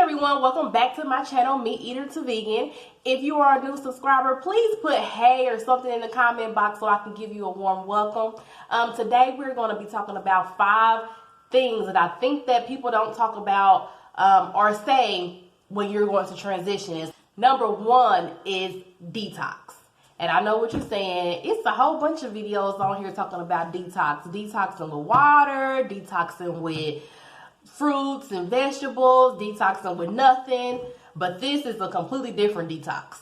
everyone, welcome back to my channel, Meat Eater to Vegan. If you are a new subscriber, please put hey or something in the comment box so I can give you a warm welcome. Today we're going to be talking about 5 things that I think that people don't talk about or say when you're going to transition. Number 1 is detox. And I know what you're saying. It's a whole bunch of videos on here talking about detox. Detoxing with water, detoxing with fruits and vegetables, detoxing with nothing. But this is a completely different detox.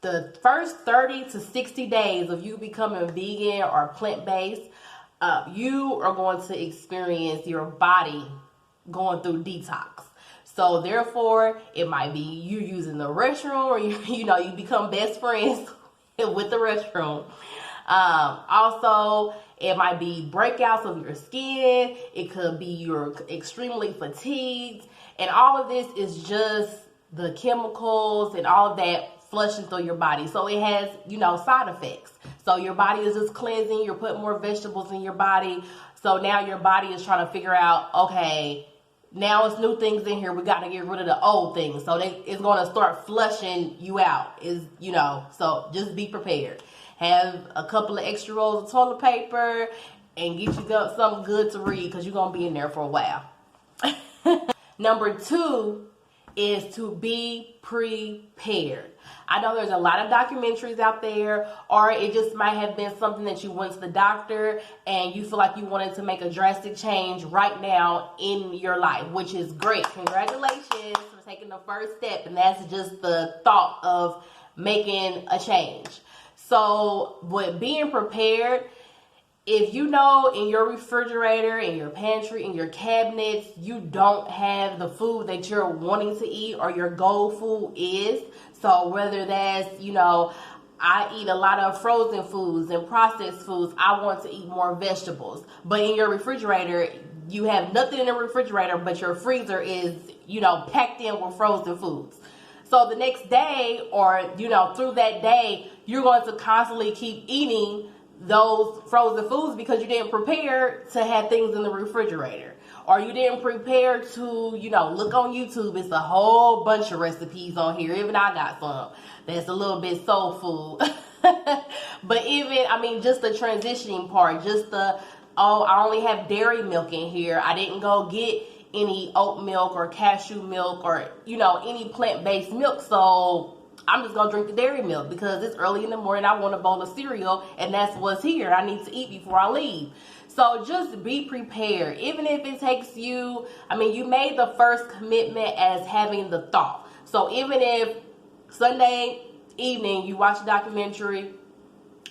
The first 30 to 60 days of you becoming vegan or plant-based, you are going to experience your body going through detox. So therefore, it might be you using the restroom, or you become best friends with the restroom. Also, it might be breakouts of your skin. It could be you're extremely fatigued. And all of this is just the chemicals and all of that flushing through your body. So it has, side effects. So your body is just cleansing. You're putting more vegetables in your body. So now your body is trying to figure out, okay, now it's new things in here. We got to get rid of the old things. So it's going to start flushing you out. So just be prepared. Have a couple of extra rolls of toilet paper and get you something good to read because you're going to be in there for a while. Number 2 is to be prepared. I know there's a lot of documentaries out there, or it just might have been something that you went to the doctor and you feel like you wanted to make a drastic change right now in your life, which is great. Congratulations for taking the first step, and that's just the thought of making a change. So with being prepared, if you know in your refrigerator, in your pantry, in your cabinets, you don't have the food that you're wanting to eat or your goal food is. So whether that's, I eat a lot of frozen foods and processed foods, I want to eat more vegetables. But in your refrigerator, you have nothing in the refrigerator, but your freezer is, packed in with frozen foods. So the next day or, through that day, you're going to constantly keep eating those frozen foods because you didn't prepare to have things in the refrigerator, or you didn't prepare to, look on YouTube. It's a whole bunch of recipes on here. Even I got some that's a little bit soul food. But just the transitioning part, just I only have dairy milk in here. I didn't go get any oat milk or cashew milk or, any plant-based milk. So I'm just going to drink the dairy milk because it's early in the morning. I want a bowl of cereal, and that's what's here. I need to eat before I leave. So just be prepared. Even if it takes you, you made the first commitment as having the thought. So even if Sunday evening you watch a documentary,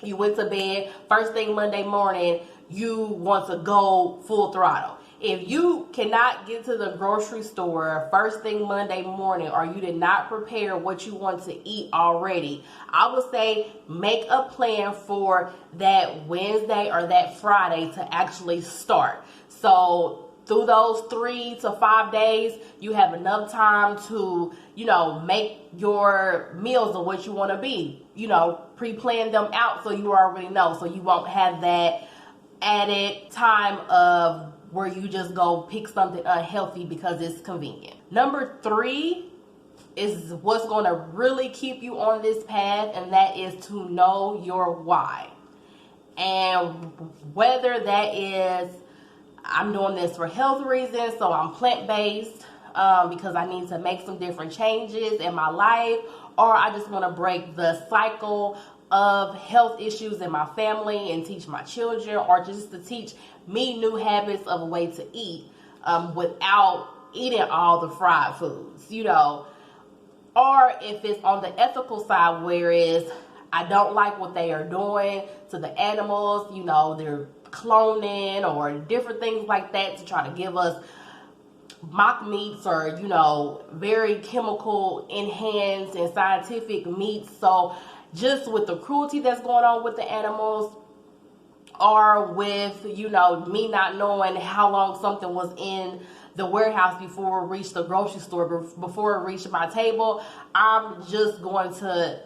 you went to bed, first thing Monday morning, you want to go full throttle. If you cannot get to the grocery store first thing Monday morning, or you did not prepare what you want to eat already, I would say make a plan for that Wednesday or that Friday to actually start. So through those 3 to 5 days, you have enough time to, make your meals of what you want to be, pre-plan them out so you already know, so you won't have that added time of where you just go pick something unhealthy because it's convenient. Number 3 is what's going to really keep you on this path, and that is to know your why. And whether that is, I'm doing this for health reasons, so I'm plant-based because I need to make some different changes in my life, or I just want to break the cycle of health issues in my family and teach my children, or just to teach me new habits of a way to eat without eating all the fried foods, or if it's on the ethical side, whereas I don't like what they are doing to the animals, they're cloning or different things like that to try to give us mock meats or, very chemical enhanced and scientific meats. So just with the cruelty that's going on with the animals, or with, me not knowing how long something was in the warehouse before it reached the grocery store, before it reached my table, I'm just going to,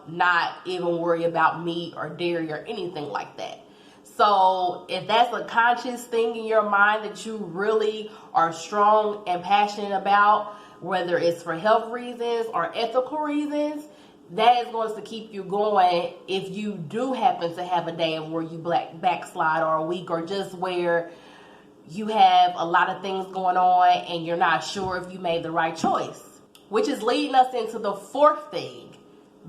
not even worry about meat or dairy or anything like that. So if that's a conscious thing in your mind that you really are strong and passionate about, whether it's for health reasons or ethical reasons, that is going to keep you going if you do happen to have a day where you backslide, or a week, or just where you have a lot of things going on and you're not sure if you made the right choice. Which is leading us into the fourth thing: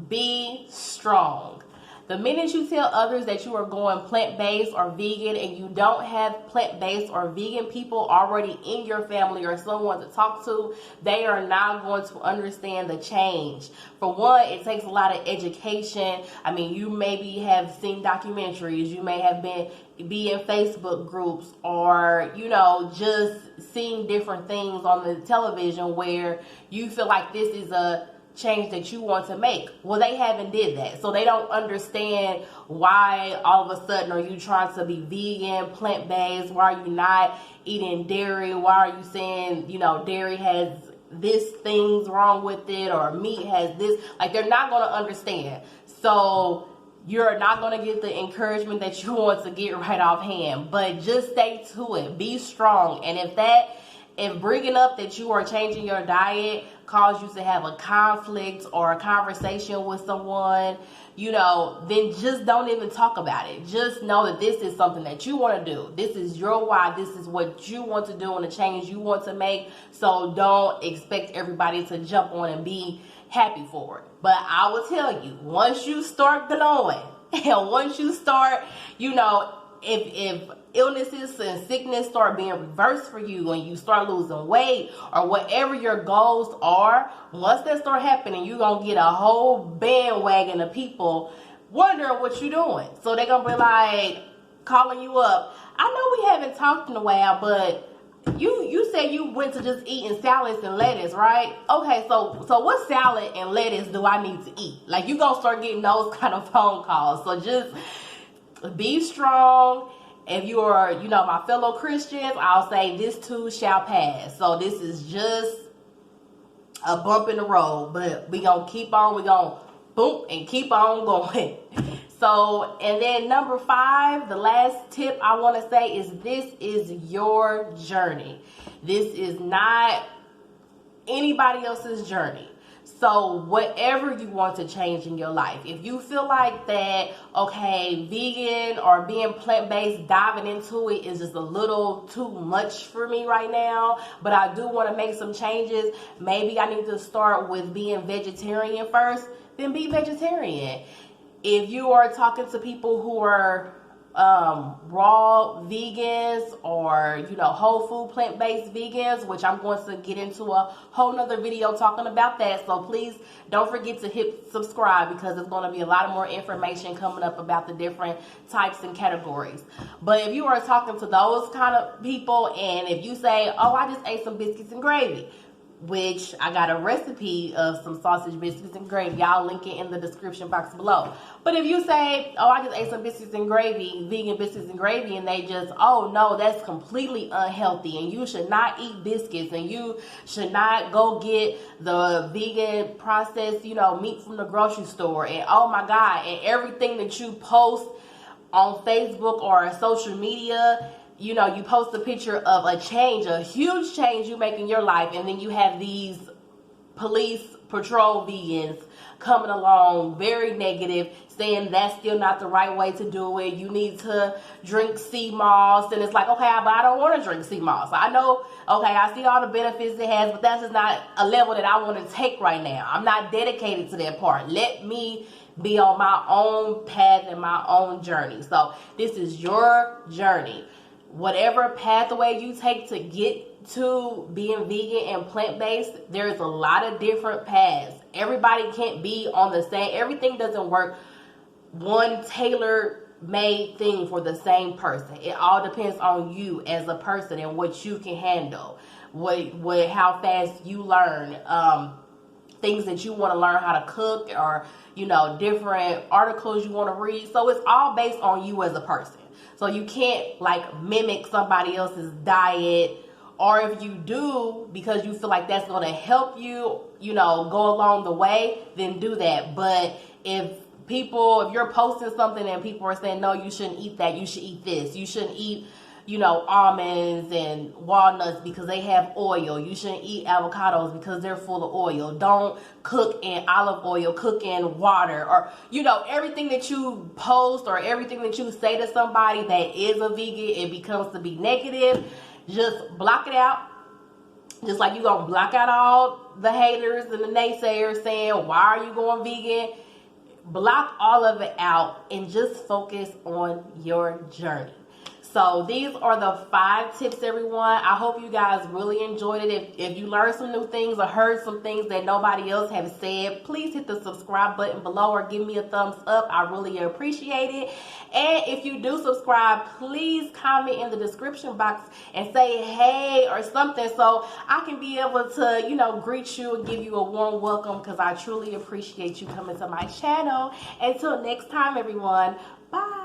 be strong. The minute you tell others that you are going plant-based or vegan and you don't have plant-based or vegan people already in your family or someone to talk to, they are not going to understand the change. For one, it takes a lot of education. I mean, you maybe have seen documentaries, you may have be in Facebook groups, or, you know, just seeing different things on the television where you feel like this is a change that you want to make. Well, they haven't did that, so they don't understand why all of a sudden are you trying to be vegan, plant-based. Why are you not eating dairy? Why are you saying, you know, dairy has this things wrong with it, or meat has this? Like, they're not going to understand. So you're not going to get the encouragement that you want to get right off hand. But just stay to it. Be strong. And if bringing up that you are changing your diet cause you to have a conflict or a conversation with someone, you know, then just don't even talk about it. Just know that this is something that you want to do. This is your why. This is what you want to do and the change you want to make. So don't expect everybody to jump on and be happy for it. But I will tell you, once you start glowing and once you start, you know, if illnesses and sickness start being reversed for you and you start losing weight or whatever your goals are, once that start happening, you're going to get a whole bandwagon of people wondering what you're doing. So they're going to be like calling you up. I know we haven't talked in a while, but you said you went to just eating salads and lettuce, right? Okay, so what salad and lettuce do I need to eat? Like, you're going to start getting those kind of phone calls. So just be strong. If you are, you know, my fellow Christians, I'll say this too shall pass. So this is just a bump in the road, but we gonna keep on, we gonna boom and keep on going. So, and then number 5, the last tip I want to say is this is your journey. This is not anybody else's journey. So whatever you want to change in your life, if you feel like that, okay, vegan or being plant-based, diving into it is just a little too much for me right now, but I do want to make some changes. Maybe I need to start with being vegetarian first, then be vegetarian. If you are talking to people who are raw vegans or, you know, whole food plant-based vegans, which I'm going to get into a whole nother video talking about that, so please don't forget to hit subscribe, because there's going to be a lot of more information coming up about the different types and categories. But if you are talking to those kind of people, and if you say, oh, I just ate some biscuits and gravy, which I got a recipe of some sausage biscuits and gravy, I'll link it in the description box below. But if you say, oh, I just ate some biscuits and gravy, vegan biscuits and gravy, and they just, oh no, that's completely unhealthy, and you should not eat biscuits, and you should not go get the vegan processed, you know, meat from the grocery store, and oh my God, and everything that you post on Facebook or social media, you know, you post a picture of a change, a huge change you make in your life, and then you have these police patrol vegans coming along very negative, saying that's still not the right way to do it. You need to drink sea moss. And it's like, okay, but I don't want to drink sea moss. I know, okay, I see all the benefits it has, but that's just not a level that I want to take right now. I'm not dedicated to that part. Let me be on my own path and my own journey. So this is your journey. Whatever pathway you take to get to being vegan and plant-based, there's a lot of different paths. Everybody can't be on the same, everything doesn't work one tailor-made thing for the same person. It all depends on you as a person and what you can handle, how fast you learn, things that you want to learn how to cook, or, you know, different articles you want to read. So it's all based on you as a person. So you can't like mimic somebody else's diet, or if you do because you feel like that's going to help you, you know, go along the way, then do that. But if you're posting something and people are saying, no, you shouldn't eat that, you should eat this, you shouldn't eat you know, almonds and walnuts because they have oil. You shouldn't eat avocados because they're full of oil. Don't cook in olive oil, cook in water, or, you know, everything that you post or everything that you say to somebody that is a vegan, it becomes to be negative. Just block it out. Just like you're going to block out all the haters and the naysayers saying, why are you going vegan? Block all of it out and just focus on your journey. So these are the 5 tips, everyone. I hope you guys really enjoyed it. If you learned some new things or heard some things that nobody else has said, please hit the subscribe button below or give me a thumbs up. I really appreciate it. And if you do subscribe, please comment in the description box and say hey or something so I can be able to, you know, greet you and give you a warm welcome, because I truly appreciate you coming to my channel. Until next time, everyone. Bye.